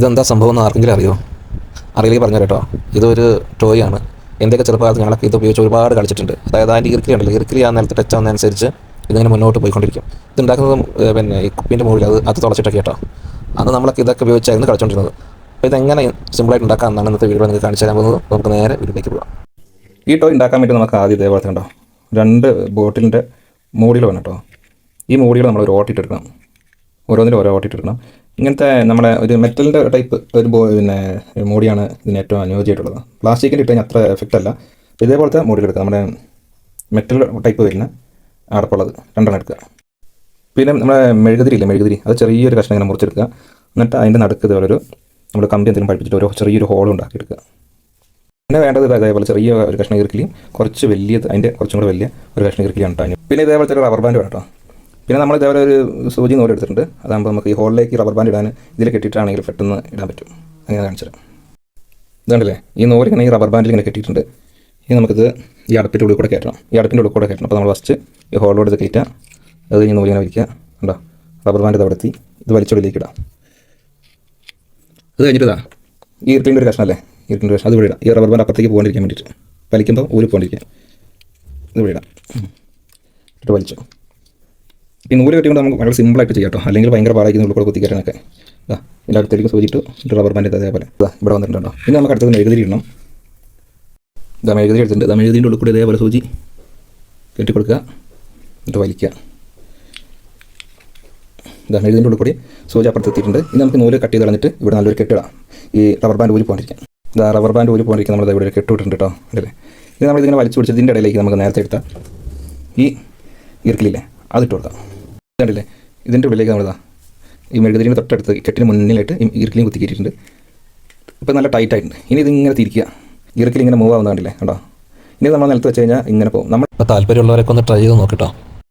ഇതെന്താ സംഭവം എന്ന് ആർക്കെങ്കിലും അറിയോ? അറിയില്ലെങ്കിൽ പറഞ്ഞു കേട്ടോ. ഇതൊരു ടോയ് ആണ്. എന്തൊക്കെ ചെറുപ്പകാലത്ത് ഞങ്ങളൊക്കെ ഇത് ഉപയോഗിച്ച് ഒരുപാട് കളിച്ചിട്ടുണ്ട്. അതായത് അതിൻ്റെ ഇറുക്കിലി ഉണ്ടല്ലോ, ഇറുക്കിലി ആ നിലത്ത് ടച്ച് ആവുന്നതനുസരിച്ച് ഇതിങ്ങനെ മുന്നോട്ട് പോയിക്കൊണ്ടിരിക്കും. ഇതുണ്ടാക്കുന്നതും പിന്നെ ഈ കുപ്പീൻ്റെ മുകളിൽ അത് തുളച്ചിട്ടൊക്കെ കേട്ടോ. അന്ന് നമ്മളൊക്കെ ഇതൊക്കെ ഉപയോഗിച്ചായിരുന്നു കളിച്ചുകൊണ്ടിരുന്നത്. അപ്പോൾ ഇതെങ്ങനെ സിമ്പിളായിട്ട് ഉണ്ടാക്കാമെന്നാണ് ഇന്നത്തെ വീഡിയോ നിങ്ങൾക്ക് കാണിച്ചു തരാൻ പോകുന്നത്. നമുക്ക് നേരെ വീട്ടിലേക്ക് പോകാം. ഈ ടോയ് ഉണ്ടാക്കാൻ വേണ്ടി നമുക്ക് ആദ്യം ഇതേപോലത്തെ കണ്ടോ 2 ബോട്ടിലിൻ്റെ മൂടികൾ വേണം കേട്ടോ. ഈ മൂടികൾ നമ്മൾ ഒരു ഓട്ടിട്ടെടുക്കണം, ഓരോന്നിലും ഓരോ ഓട്ടിട്ടെടുക്കണം. ഇങ്ങനത്തെ നമ്മുടെ ഒരു മെറ്റലിൻ്റെ ടൈപ്പ് ഒരു പിന്നെ മൂടിയാണ് ഇതിന് ഏറ്റവും അനുയോജ്യമായിട്ടുള്ളത്. പ്ലാസ്റ്റിക്കിൻ്റെ ഇട്ട് കഴിഞ്ഞാൽ അത്ര എഫക്റ്റ് അല്ല. ഇതേപോലത്തെ മൂടികൾ എടുക്കുക, നമ്മുടെ മെറ്റൽ ടൈപ്പ് വരുന്ന അടപ്പുള്ളത് 2 എടുക്കുക. പിന്നെ നമ്മുടെ മെഴുകുതിരി അത് ചെറിയൊരു കഷ്ണം ഇങ്ങനെ മുറിച്ചെടുക്കുക. എന്നിട്ട് അതിൻ്റെ നടുക്ക് ഇതുപോലെ നമ്മൾ കമ്പി എന്തെങ്കിലും പഠിപ്പിച്ചിട്ട് ഒരു ചെറിയൊരു ഹോൾ ഉണ്ടാക്കിയെടുക്കുക. പിന്നെ വേണ്ടത് അതേപോലെ ചെറിയ ഒരു കഷ്ണം ഈർക്കിലിയും കുറച്ച് വലിയത് അതിൻ്റെ കുറച്ചും കൂടെ വലിയ ഒരു കഷ്ണം ഈർക്കിലിയാണ് കേട്ടോ. പിന്നെ ഇതേപോലത്തെ ഒരു റബ്ബർ ബാൻഡ് വേണം കേട്ടോ. പിന്നെ നമ്മൾ ഇതേപോലെ ഒരു സൂചി നൂല് എടുത്തിട്ടുണ്ട്. അതാകുമ്പോൾ നമുക്ക് ഈ ഹോളിലേക്ക് റബ്ബർ ബാൻഡ് ഇടാൻ ഇതിൽ കെട്ടിയിട്ടാണെങ്കിൽ പെട്ടെന്ന് ഇടാൻ പറ്റും. അങ്ങനെ കാണിച്ചുതരാം. ഇതുണ്ടല്ലേ, ഈ നൂല് ഇങ്ങനെ ഈ റബ്ബർ ബാൻഡിൽ ഇങ്ങനെ കെട്ടിയിട്ടുണ്ട്. ഇനി നമുക്കിത് ഈ അടുപ്പിൻ്റെ ഉള്ളിൽ കൂടെ കയറ്റണം. അപ്പോൾ നമ്മൾ ഫസ്റ്റ് ഈ ഹോളിലോട് ഇത് കയറ്റുക. അത് ഈ നൂലിങ്ങനെ വലിക്കുക. ഉണ്ടോ, റബ്ബർ ബാൻഡ് ഇതവിടെ എത്തി. ഇത് വലിച്ചുള്ളിലേക്ക് ഇടാം. അത് കഴിഞ്ഞിട്ട് ഈ ഈർക്കിലിൻ്റെ ഒരു കഷ്ണമല്ലേ, ഈർക്കിലിൻ്റെ കഷ്ണം അത് ഇവിടെ ഇടാം. ഈ റബ്ബർ ബാൻഡ് അപ്പുറത്തേക്ക് പോകാണ്ടിരിക്കാൻ വേണ്ടിയിട്ട്, വലിക്കുമ്പോൾ ഊരി പോകാണ്ടിരിക്കാൻ ഇത് ഇവിടെ ഇടാം. ഇട്ട് വലിച്ചു. ഈ നൂല് കെട്ടിക്കൊണ്ട് നമുക്ക് വളരെ സിമ്പിളായിട്ട് ചെയ്യാം കേട്ടോ. അല്ലെങ്കിൽ ഭയങ്കര പാടായിരിക്കും ഉള്ളിൽ കൂടെ കുത്തിക്കയറാനൊക്കെ. ഇതിൻ്റെ അടുത്തേക്ക് സൂചിട്ട് റബ്ബർ ബാൻഡ് അതേപോലെ ഇവിടെ വന്നിട്ടുണ്ടോ. പിന്നെ നമുക്ക് അടുത്തത് മെഴുകുതിരി ഇടണം. മെഴുകുതിരി എടുത്തിട്ടുണ്ട്. മെഴുകുതിരിൻ്റെ ഉള്ളിൽ കൂടി ഇതേപോലെ സൂചി കെട്ടിക്കൊടുക്കുക, എന്നിട്ട് വലിക്കുക. മെഴുകുതിൻ്റെ ഉള്ളിൽ കൂടി സൂചി അപ്പുറത്തെത്തിയിട്ടുണ്ട്. ഇനി നമുക്ക് നൂല് കട്ട് ചെയ്ത് കളഞ്ഞിട്ട് ഇവിടെ നല്ലൊരു കെട്ടിടാം. ഈ റബ്ബർ ബാൻഡ് ഊരി പോകാണ്ടിരിക്കാൻ. റബ്ബർ ബാൻഡ് ഊരി പോകാണ്ടിരിക്കാൻ നമ്മൾ ഇവിടെ ഒരു കെട്ടിട്ടുണ്ട് കേട്ടോ. അല്ലേ, ഇത് നമ്മളിതിങ്ങനെ വലിച്ചു പിടിച്ച് ഇതിൻ്റെ ഇടയിലേക്ക് നമുക്ക് നേരത്തെ എടുത്താൽ ഈ ഈർക്കിലില്ലേ അതിട്ട് കൊടുക്കാം. കണ്ടില്ലേ, ഇതിൻ്റെ ഉള്ളിലേക്ക് നമ്മളിതാ ഈ മെഴുകുതിരിന് തൊട്ടടുത്ത് കെട്ടിന് മുന്നിലായിട്ട് ഈ ഈർക്കിലിയും കുത്തിക്കിയിട്ടുണ്ട്. ഇപ്പോൾ നല്ല ടൈറ്റായിട്ടുണ്ട്. ഇനി ഇതിങ്ങനെ തിരിക്കുക. ഈർക്കിൽ ഇങ്ങനെ മൂവ് ആവുന്ന കണ്ടില്ലേ കണ്ടോ. ഇനി നമ്മൾ നിലത്ത് വെച്ച് കഴിഞ്ഞാൽ ഇങ്ങനെ പോകും. നമ്മൾ താല്പര്യമുള്ളവരൊക്കെ ഒന്ന് ട്രൈ ചെയ്ത് നോക്കിട്ടോ.